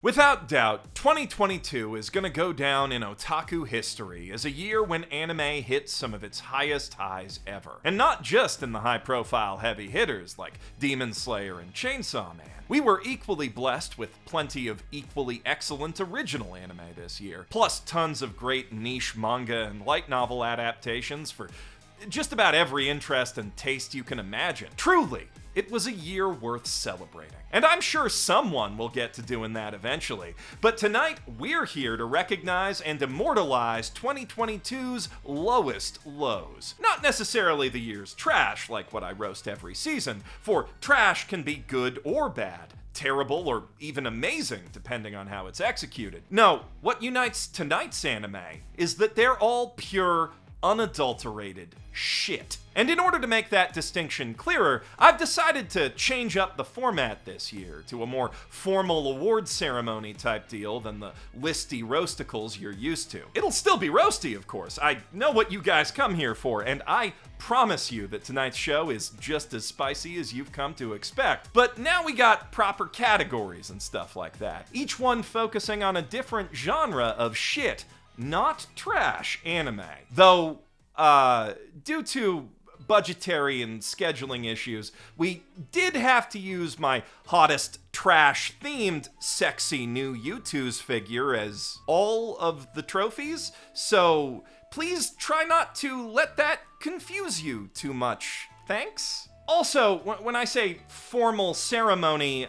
Without doubt, 2022 is gonna go down in otaku history as a year when anime hit some of its highest highs ever. And not just in the high-profile heavy hitters like Demon Slayer and Chainsaw Man. We were equally blessed with plenty of equally excellent original anime this year, plus tons of great niche manga and light novel adaptations for just about every interest and taste you can imagine. Truly, it was a year worth celebrating. And I'm sure someone will get to doing that eventually. But tonight, we're here to recognize and immortalize 2022's lowest lows. Not necessarily the year's trash, like what I roast every season, for trash can be good or bad, terrible or even amazing, depending on how it's executed. No, what unites tonight's anime is that they're all pure, unadulterated shit. And in order to make that distinction clearer, I've decided to change up the format this year to a more formal awards ceremony type deal than the listy roasticles you're used to. It'll still be roasty, of course. I know what you guys come here for, and I promise you that tonight's show is just as spicy as you've come to expect. But now we got proper categories and stuff like that, each one focusing on a different genre of shit, not trash anime. Though, due to budgetary and scheduling issues, we did have to use my hottest trash-themed sexy new youtooz figure as all of the trophies, so please try not to let that confuse you too much. Thanks? Also, when I say formal ceremony,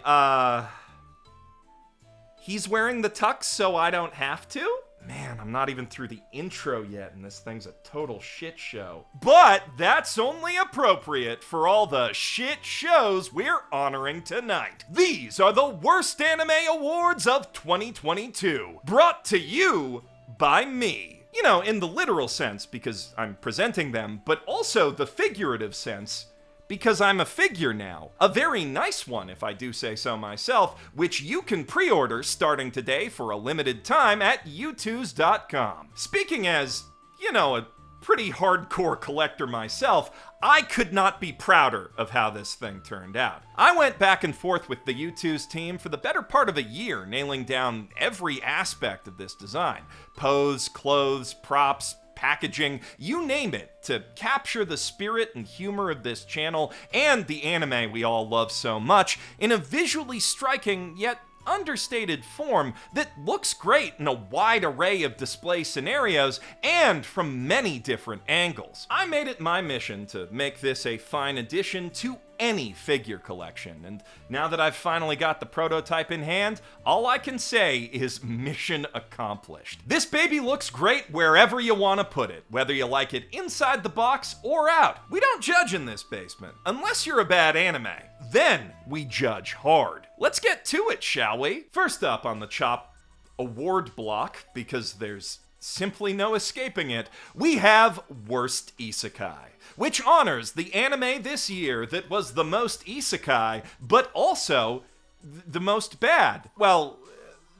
he's wearing the tux so I don't have to? Man, I'm not even through the intro yet, and this thing's a total shit show. But that's only appropriate for all the shit shows we're honoring tonight. These are the Worst Anime Awards of 2022, brought to you by me. You know, in the literal sense, because I'm presenting them, but also the figurative sense, because I'm a figure now. A very nice one, if I do say so myself, which you can pre-order starting today for a limited time at youtooz.com. Speaking as, you know, a pretty hardcore collector myself, I could not be prouder of how this thing turned out. I went back and forth with the youtooz team for the better part of a year, nailing down every aspect of this design. Pose, clothes, props, packaging, you name it, to capture the spirit and humor of this channel and the anime we all love so much in a visually striking yet understated form that looks great in a wide array of display scenarios and from many different angles. I made it my mission to make this a fine addition to any figure collection, and now that I've finally got the prototype in hand, all I can say is mission accomplished. This baby looks great wherever you want to put it, whether you like it inside the box or out. We don't judge in this basement, unless you're a bad anime. Then we judge hard. Let's get to it, shall we? First up on the Chop award block, because there's simply no escaping it, we have Worst Isekai, which honors the anime this year that was the most isekai, but also the most bad. Well,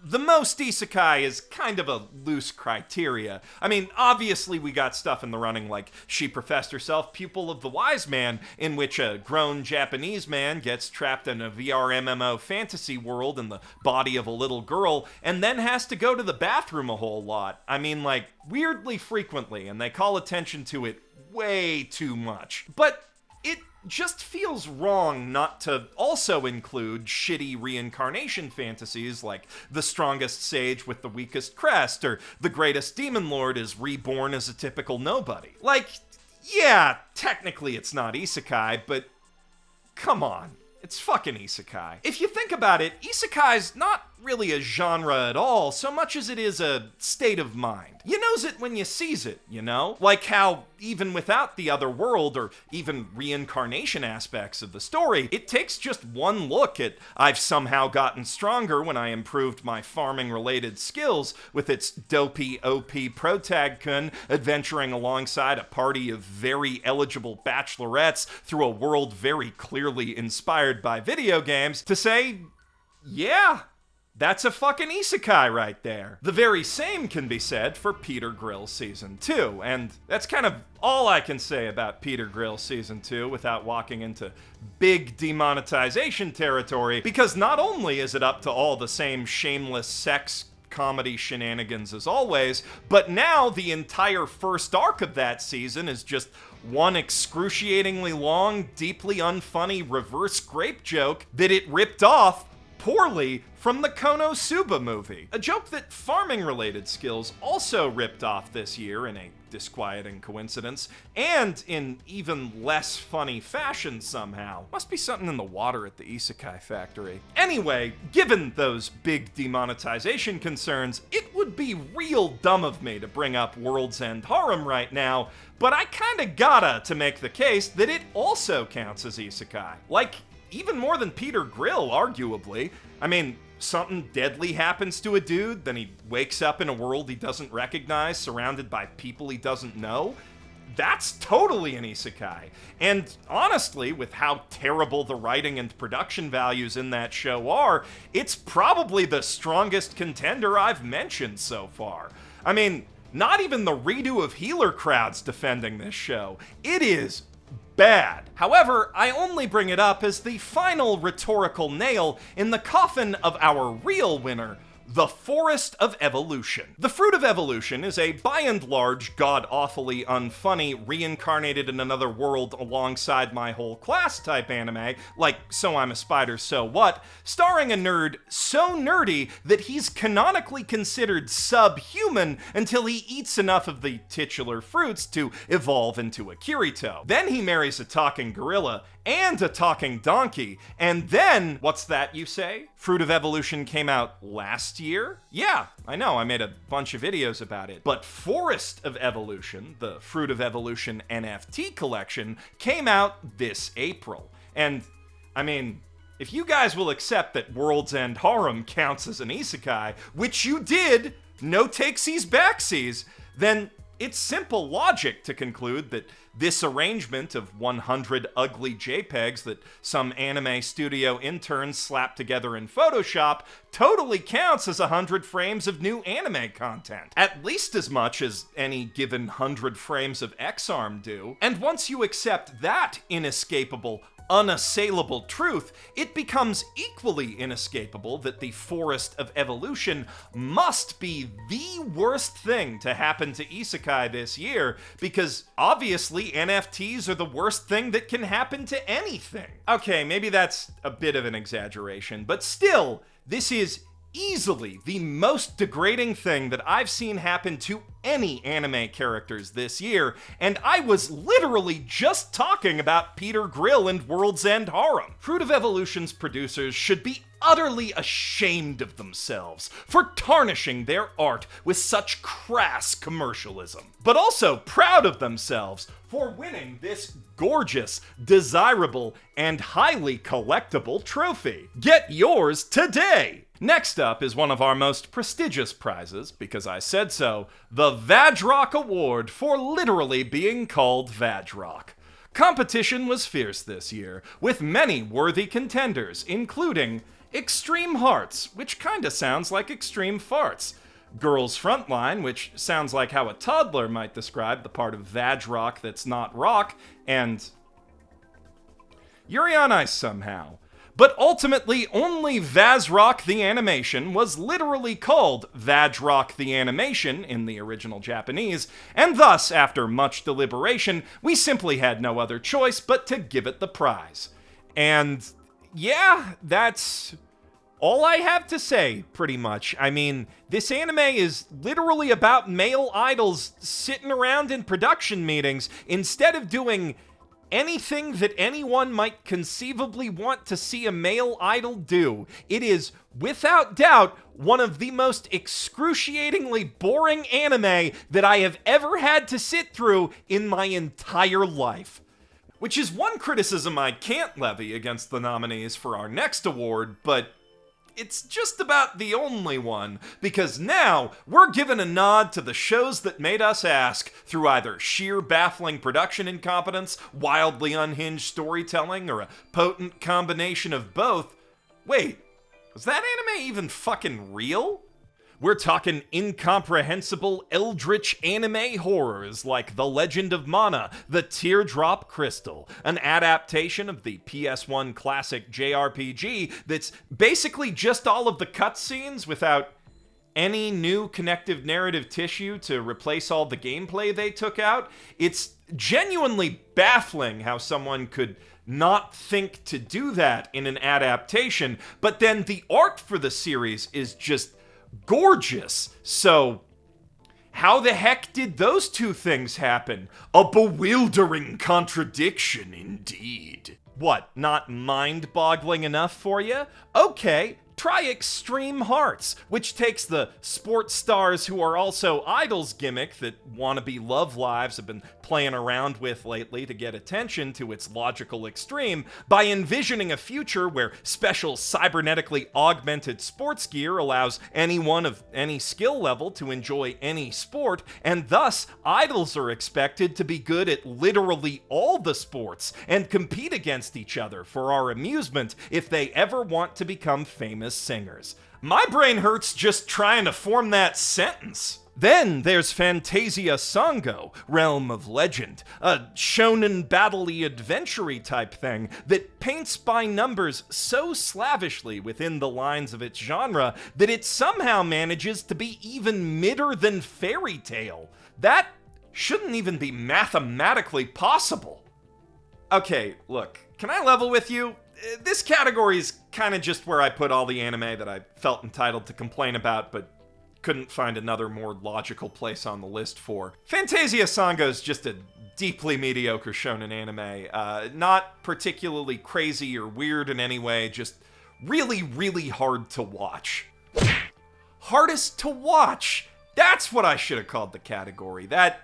the most isekai is kind of a loose criteria. I mean, obviously we got stuff in the running like She Professed Herself Pupil of the Wise Man, in which a grown Japanese man gets trapped in a VR MMO fantasy world in the body of a little girl, and then has to go to the bathroom a whole lot. I mean, like, weirdly frequently, and they call attention to it way too much. But it just feels wrong not to also include shitty reincarnation fantasies like the strongest sage with the weakest crest, or the greatest demon lord is reborn as a typical nobody. Like, yeah, technically it's not isekai, but come on. It's fucking isekai. If you think about it, isekai's not really a genre at all, so much as it is a state of mind. You knows it when you sees it, you know? Like how, even without the other world or even reincarnation aspects of the story, it takes just one look at I've somehow gotten stronger when I improved my farming-related skills with its dopey OP protag-kun adventuring alongside a party of very eligible bachelorettes through a world very clearly inspired by video games to say, yeah, That's a fucking isekai right there. The very same can be said for Peter Grill Season 2, and that's kind of all I can say about Peter Grill Season 2 without walking into big demonetization territory, because not only is it up to all the same shameless sex comedy shenanigans as always, but now the entire first arc of that season is just one excruciatingly long, deeply unfunny reverse grape joke that it ripped off poorly from the Konosuba movie. A joke that farming-related skills also ripped off this year in a disquieting coincidence, and in even less funny fashion somehow. Must be something in the water at the Isekai factory. Anyway, given those big demonetization concerns, it would be real dumb of me to bring up World's End Harem right now, but I kinda gotta to make the case that it also counts as Isekai. Like, even more than Peter Grill, arguably. I mean, something deadly happens to a dude, then he wakes up in a world he doesn't recognize, surrounded by people he doesn't know. That's totally an isekai. And honestly, with how terrible the writing and production values in that show are, it's probably the strongest contender I've mentioned so far. I mean, not even the redo of Healer crowd's defending this show. It is bad. However, I only bring it up as the final rhetorical nail in the coffin of our real winner, the Forest of Evolution. The Fruit of Evolution is a by and large god-awfully unfunny reincarnated in another world alongside my whole class type anime, like So I'm a Spider, So What, starring a nerd so nerdy that he's canonically considered subhuman until he eats enough of the titular fruits to evolve into a Kirito. Then he marries a talking gorilla and a talking donkey, and then, what's that you say? Fruit of Evolution came out last year? Yeah, I know, I made a bunch of videos about it. But Forest of Evolution, the Fruit of Evolution NFT collection, came out this April. And, I mean, if you guys will accept that World's End Harem counts as an isekai, which you did, no takesies backsies, then it's simple logic to conclude that this arrangement of 100 ugly JPEGs that some anime studio interns slapped together in Photoshop totally counts as 100 frames of new anime content. At least as much as any given 100 frames of X-Arm do. And once you accept that inescapable, unassailable truth, it becomes equally inescapable that the Forest of Evolution must be the worst thing to happen to isekai this year, because obviously NFTs are the worst thing that can happen to anything. Okay, maybe that's a bit of an exaggeration, but still, this is easily the most degrading thing that I've seen happen to any anime characters this year, and I was literally just talking about Peter Grill and World's End Harem. Fruit of Evolution's producers should be utterly ashamed of themselves for tarnishing their art with such crass commercialism, but also proud of themselves for winning this gorgeous, desirable, and highly collectible trophy. Get yours today! Next up is one of our most prestigious prizes, because I said so, the Vadgerock Award for literally being called Vadgerock. Competition was fierce this year, with many worthy contenders, including Extreme Hearts, which kinda sounds like Extreme Farts, Girls Frontline, which sounds like how a toddler might describe the part of Vadgerock that's not rock, and Yuri on Ice somehow. But ultimately, only Vadgerock the Animation was literally called Vadgerock the Animation in the original Japanese, and thus, after much deliberation, we simply had no other choice but to give it the prize. And yeah, that's all I have to say, pretty much. I mean, this anime is literally about male idols sitting around in production meetings instead of doing anything that anyone might conceivably want to see a male idol do. It is, without doubt, one of the most excruciatingly boring anime that I have ever had to sit through in my entire life. Which is one criticism I can't levy against the nominees for our next award, but it's just about the only one, because now we're given a nod to the shows that made us ask through either sheer baffling production incompetence, wildly unhinged storytelling, or a potent combination of both. Wait, Was that anime even fucking real? We're talking incomprehensible eldritch anime horrors like The Legend of Mana, The Teardrop Crystal, an adaptation of the PS1 classic JRPG that's basically just all of the cutscenes without any new connective narrative tissue to replace all the gameplay they took out. It's genuinely baffling how someone could not think to do that in an adaptation, but then the art for the series is just gorgeous. So, how the heck did those two things happen? A bewildering contradiction indeed. What, not mind-boggling enough for you? Okay, try Extreme Hearts, which takes the sports stars who are also idols gimmick that wannabe love lives have been playing around with lately to get attention to its logical extreme by envisioning a future where special cybernetically augmented sports gear allows anyone of any skill level to enjoy any sport, and thus idols are expected to be good at literally all the sports and compete against each other for our amusement if they ever want to become famous singers. My brain hurts just trying to form that sentence. Then there's Fantasia Sango, Realm of Legend, a shonen battle-y adventure-y type thing that paints by numbers so slavishly within the lines of its genre that it somehow manages to be even midder than Fairy Tail. That shouldn't even be mathematically possible. Okay, look, can I level with you? This category is kind of just where I put all the anime that I felt entitled to complain about, but couldn't find another more logical place on the list for. Fantasia Sango is just a deeply mediocre shonen anime. Not particularly crazy or weird in any way, just really, really hard to watch. Hardest to watch! That's what I should have called the category. That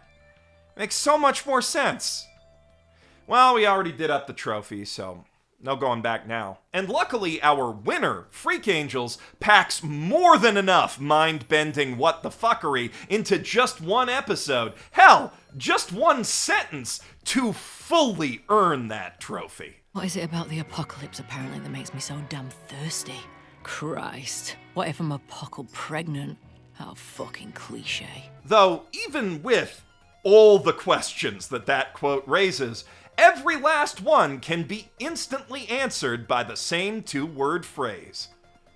makes so much more sense. Well, we already did up the trophy, so no going back now. And luckily, our winner, Freak Angels, packs more than enough mind-bending what the fuckery into just one episode. Hell, just one sentence to fully earn that trophy. What is it about the apocalypse apparently that makes me so damn thirsty? Christ, what if I'm apocal pregnant? How fucking cliche. Though, even with all the questions that quote raises, every last one can be instantly answered by the same two-word phrase.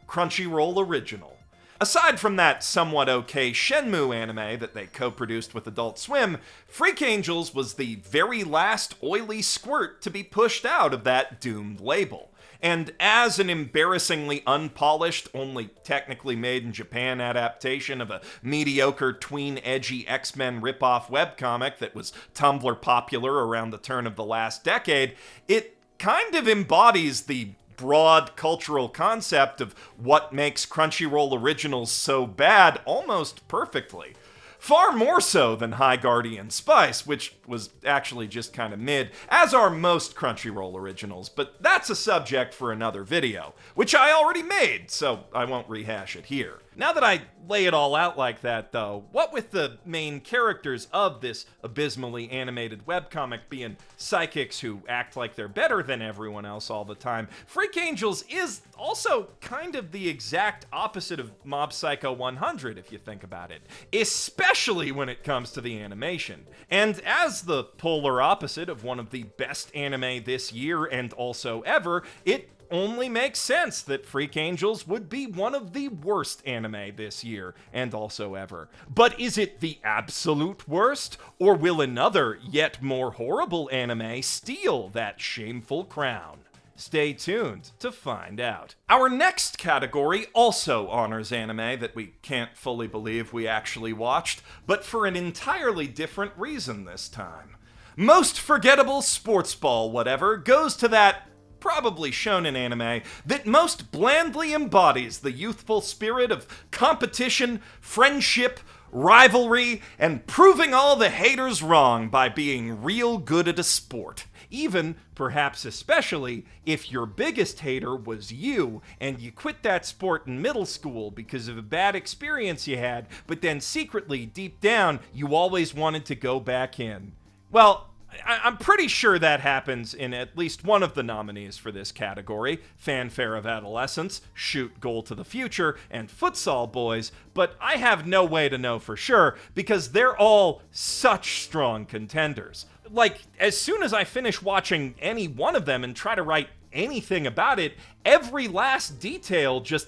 Crunchyroll Original. Aside from that somewhat okay Shenmue anime that they co-produced with Adult Swim, Freak Angels was the very last oily squirt to be pushed out of that doomed label. And as an embarrassingly unpolished, only technically made in Japan adaptation of a mediocre tween-edgy X-Men ripoff webcomic that was Tumblr popular around the turn of the last decade, it kind of embodies the broad cultural concept of what makes Crunchyroll Originals so bad almost perfectly. Far more so than High Guardian Spice, which was actually just kind of mid, as are most Crunchyroll originals, but that's a subject for another video, which I already made, so I won't rehash it here. Now that I lay it all out like that, though, what with the main characters of this abysmally animated webcomic being psychics who act like they're better than everyone else all the time, Freak Angels is also kind of the exact opposite of Mob Psycho 100, if you think about it, especially when it comes to the animation. And as the polar opposite of one of the best anime this year and also ever, it only makes sense that Freak Angels would be one of the worst anime this year and also ever. But is it the absolute worst, or will another, yet more horrible anime steal that shameful crown? Stay tuned to find out. Our next category also honors anime that we can't fully believe we actually watched, but for an entirely different reason this time. Most forgettable sportsball whatever goes to that probably shonen anime that most blandly embodies the youthful spirit of competition, friendship, rivalry, and proving all the haters wrong by being real good at a sport. Even, perhaps especially, if your biggest hater was you, and you quit that sport in middle school because of a bad experience you had, but then secretly, deep down, you always wanted to go back in. Well, I'm pretty sure that happens in at least one of the nominees for this category, Fanfare of Adolescence, Shoot Goal to the Future, and Futsal Boys, but I have no way to know for sure because they're all such strong contenders. Like, as soon as I finish watching any one of them and try to write anything about it, every last detail just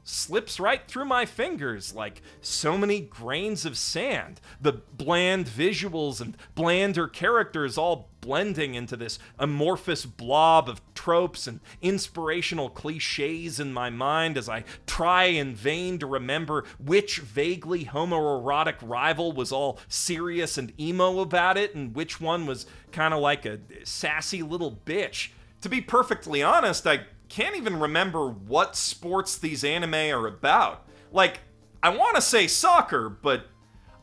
slips right through my fingers like so many grains of sand. The bland visuals and blander characters all blending into this amorphous blob of tropes and inspirational cliches in my mind as I try in vain to remember which vaguely homoerotic rival was all serious and emo about it and which one was kind of like a sassy little bitch. To be perfectly honest, I can't even remember what sports these anime are about. Like, I want to say soccer, but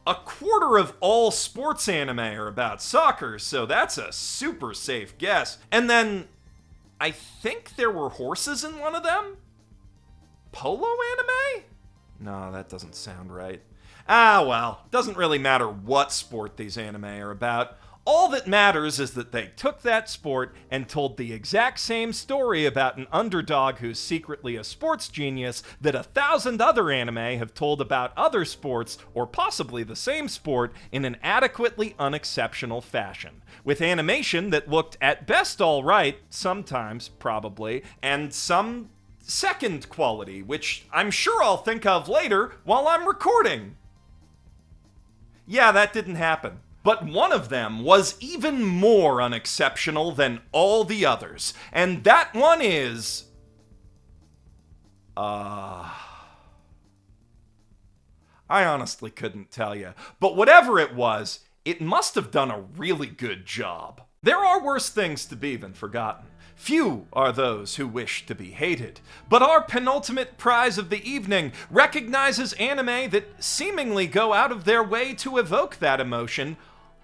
a quarter of all sports anime are about soccer, so that's a super safe guess. And then, I think there were horses in one of them? Polo anime? No, that doesn't sound right. Ah, well, doesn't really matter what sport these anime are about. All that matters is that they took that sport and told the exact same story about an underdog who's secretly a sports genius that 1,000 other anime have told about other sports, or possibly the same sport, in an adequately unexceptional fashion. With animation that looked at best alright, sometimes, probably, and some second quality, which I'm sure I'll think of later while I'm recording. Yeah, that didn't happen. But one of them was even more unexceptional than all the others, and that one is... I honestly couldn't tell you, but whatever it was, it must have done a really good job. There are worse things to be than forgotten. Few are those who wish to be hated, but our penultimate prize of the evening recognizes anime that seemingly go out of their way to evoke that emotion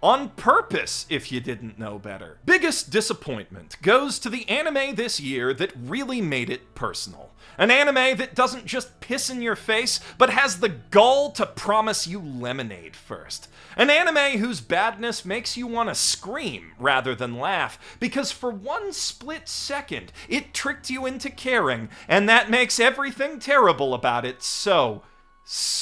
on purpose, if you didn't know better. Biggest disappointment goes to the anime this year that really made it personal. An anime that doesn't just piss in your face, but has the gall to promise you lemonade first. An anime whose badness makes you want to scream rather than laugh, because for one split second, it tricked you into caring, and that makes everything terrible about it so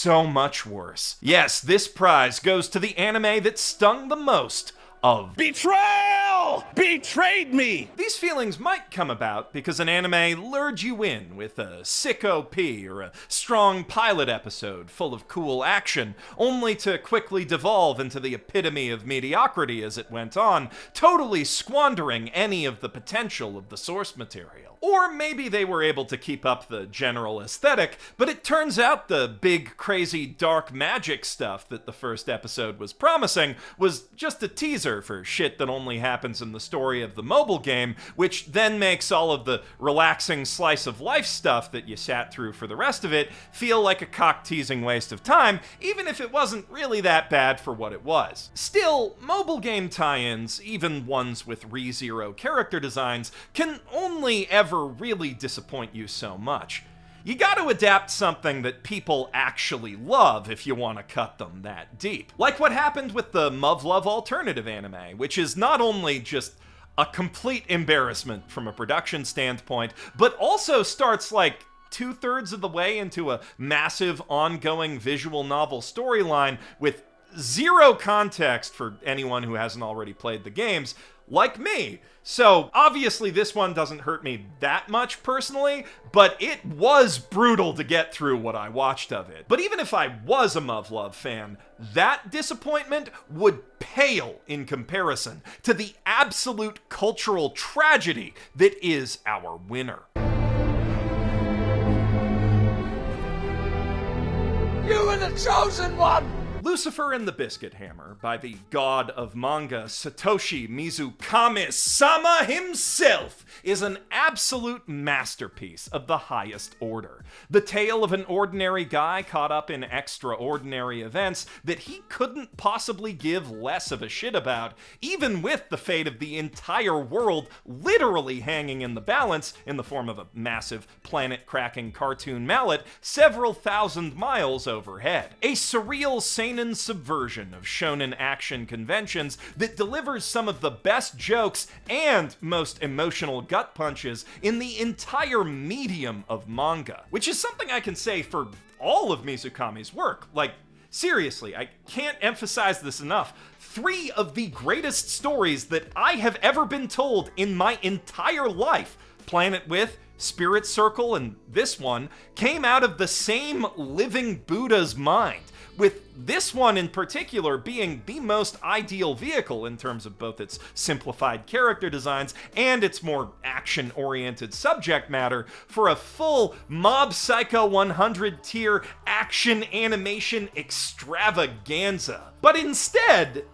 much worse. Yes, this prize goes to the anime that stung the most of betrayal! Betrayed me! These feelings might come about because an anime lured you in with a sick OP or a strong pilot episode full of cool action, only to quickly devolve into the epitome of mediocrity as it went on, totally squandering any of the potential of the source material. Or maybe they were able to keep up the general aesthetic, but it turns out the big, crazy, dark magic stuff that the first episode was promising was just a teaser for shit that only happens in the story of the mobile game, which then makes all of the relaxing slice of life stuff that you sat through for the rest of it feel like a cock-teasing waste of time, even if it wasn't really that bad for what it was. Still, mobile game tie-ins, even ones with ReZero character designs, can only ever really disappoint you so much. You gotta adapt something that people actually love if you want to cut them that deep. Like what happened with the Muv-Luv alternative anime, which is not only just a complete embarrassment from a production standpoint, but also starts like 2/3 of the way into a massive ongoing visual novel storyline with zero context for anyone who hasn't already played the games, like me. So, obviously this one doesn't hurt me that much personally, but it was brutal to get through what I watched of it. But even if I was a Muv-Luv fan, that disappointment would pale in comparison to the absolute cultural tragedy that is our winner. You are the chosen one! Lucifer and the Biscuit Hammer by the god of manga Satoshi Mizukami-sama himself is an absolute masterpiece of the highest order. The tale of an ordinary guy caught up in extraordinary events that he couldn't possibly give less of a shit about, even with the fate of the entire world literally hanging in the balance in the form of a massive planet-cracking cartoon mallet several thousand miles overhead. A surreal seinen seinen subversion of shonen action conventions that delivers some of the best jokes and most emotional gut punches in the entire medium of manga. Which is something I can say for all of Mizukami's work. Like, seriously, I can't emphasize this enough. 3 of the greatest stories that I have ever been told in my entire life, Planet With, Spirit Circle, and this one, came out of the same living Buddha's mind, with this one in particular being the most ideal vehicle in terms of both its simplified character designs and its more action-oriented subject matter for a full Mob Psycho 100 tier action animation extravaganza. But instead,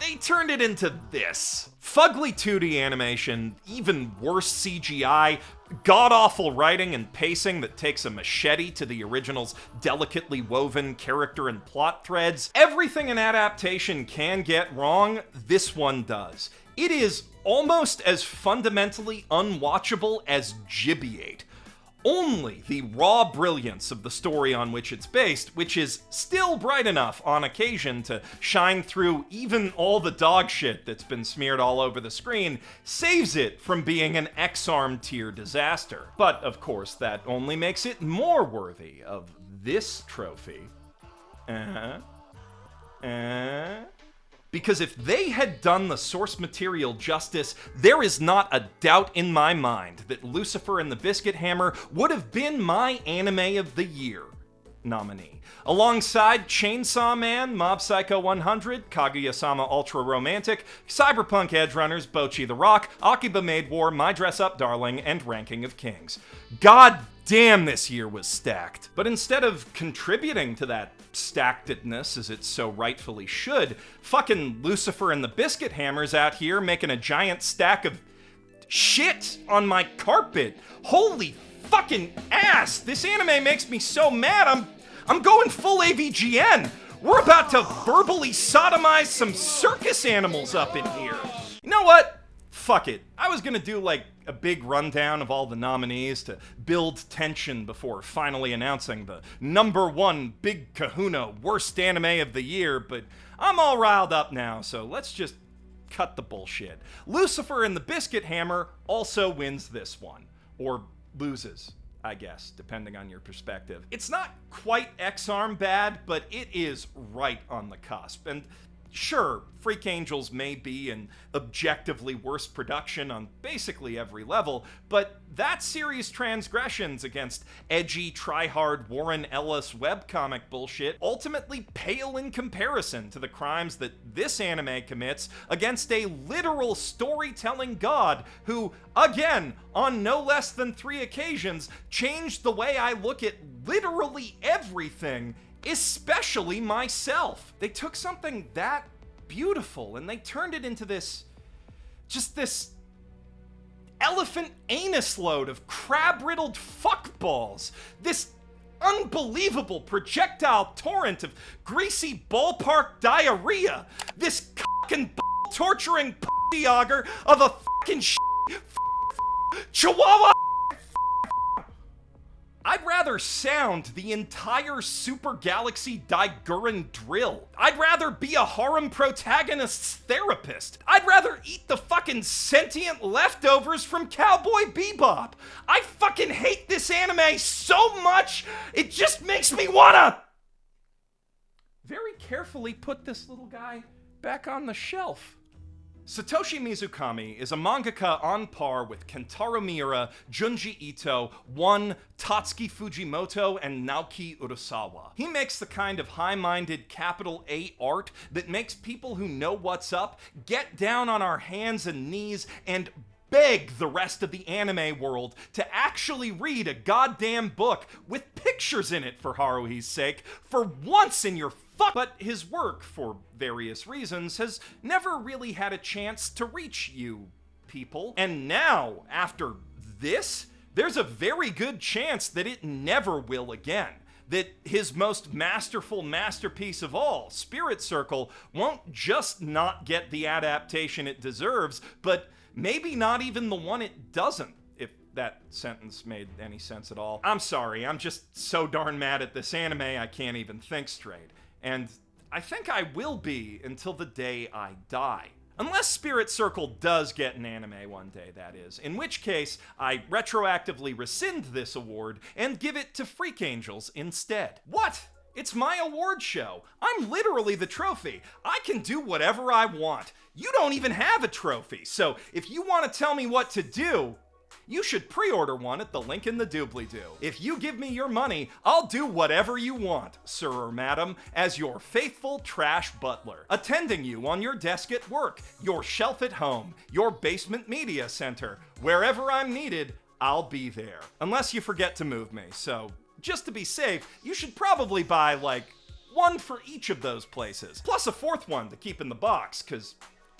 they turned it into this. Fugly 2D animation, even worse CGI, god-awful writing and pacing that takes a machete to the original's delicately woven character and plot threads. Everything an adaptation can get wrong, this one does. It is almost as fundamentally unwatchable as Gibiate. Only the raw brilliance of the story on which it's based, which is still bright enough on occasion to shine through even all the dog shit that's been smeared all over the screen, saves it from being an X-Arm tier disaster. But of course, that only makes it more worthy of this trophy. Because if they had done the source material justice, there is not a doubt in my mind that Lucifer and the Biscuit Hammer would have been my Anime of the Year nominee. Alongside Chainsaw Man, Mob Psycho 100, Kaguya-sama Ultra Romantic, Cyberpunk Edgerunners, Bocchi the Rock, Akiba Maid War, My Dress Up Darling, and Ranking of Kings. God damn, this year was stacked. But instead of contributing to that stackedness as it so rightfully should, fucking Lucifer and the Biscuit Hammer's out here making a giant stack of shit on my carpet. Holy fucking ass! This anime makes me so mad, I'm going full AVGN. We're about to verbally sodomize some circus animals up in here. You know what? Fuck it. I was gonna do like a big rundown of all the nominees to build tension before finally announcing the #1 Big Kahuna Worst Anime of the Year, but I'm all riled up now, so let's just cut the bullshit. Lucifer and the Biscuit Hammer also wins this one. Or loses, I guess, depending on your perspective. It's not quite X-Arm bad, but it is right on the cusp. And sure, Freak Angels may be an objectively worse production on basically every level, but that series' transgressions against edgy, try-hard Warren Ellis webcomic bullshit ultimately pale in comparison to the crimes that this anime commits against a literal storytelling god who, again, on no less than 3 occasions, changed the way I look at literally everything, especially myself. They took something that beautiful and they turned it into this elephant anus load of crab-riddled fuckballs. This unbelievable projectile torrent of greasy ballpark diarrhea. This fucking torturing pussy auger of a fucking chihuahua. I'd rather sound the entire Super Galaxy Daiguren drill. I'd rather be a harem protagonist's therapist. I'd rather eat the fucking sentient leftovers from Cowboy Bebop. I fucking hate this anime so much, it just makes me wanna very carefully put this little guy back on the shelf. Satoshi Mizukami is a mangaka on par with Kentaro Miura, Junji Ito, One, Tatsuki Fujimoto, and Naoki Urasawa. He makes the kind of high-minded capital A art that makes people who know what's up get down on our hands and knees and beg the rest of the anime world to actually read a goddamn book with pictures in it, for Haruhi's sake, for once in your fuck. But his work, for various reasons, has never really had a chance to reach you people. And now, after this, there's a very good chance that it never will again. That his most masterful masterpiece of all, Spirit Circle, won't just not get the adaptation it deserves, but maybe not even the one it doesn't, if that sentence made any sense at all. I'm sorry, I'm just so darn mad at this anime I can't even think straight. And I think I will be until the day I die. Unless Spirit Circle does get an anime one day, that is. In which case, I retroactively rescind this award and give it to Freak Angels instead. What? It's my award show. I'm literally the trophy. I can do whatever I want. You don't even have a trophy, so if you want to tell me what to do, you should pre-order one at the link in the doobly-doo. If you give me your money, I'll do whatever you want, sir or madam, as your faithful trash butler, attending you on your desk at work, your shelf at home, your basement media center. Wherever I'm needed, I'll be there. Unless you forget to move me, so just to be safe, you should probably buy, like, one for each of those places, plus a fourth one to keep in the box, cause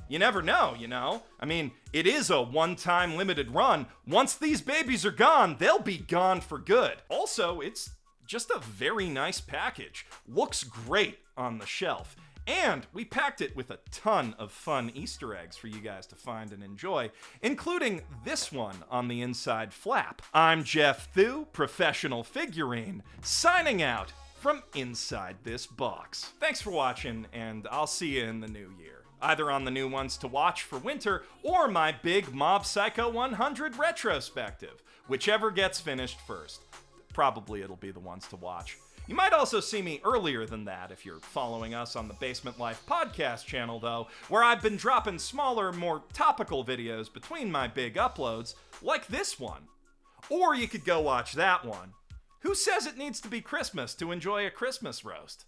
you never know, you know? I mean, it is a one-time limited run. Once these babies are gone, they'll be gone for good. Also, it's just a very nice package. Looks great on the shelf. And we packed it with a ton of fun Easter eggs for you guys to find and enjoy, including this one on the inside flap. I'm Geoff Thew, professional figurine, signing out from inside this box. Thanks for watching, and I'll see you in the new year. Either on the new ones to watch for winter, or my big Mob Psycho 100 retrospective. Whichever gets finished first. Probably it'll be the ones to watch. You might also see me earlier than that if you're following us on the Basement Life podcast channel, though, where I've been dropping smaller, more topical videos between my big uploads, like this one. Or you could go watch that one. Who says it needs to be Christmas to enjoy a Christmas roast?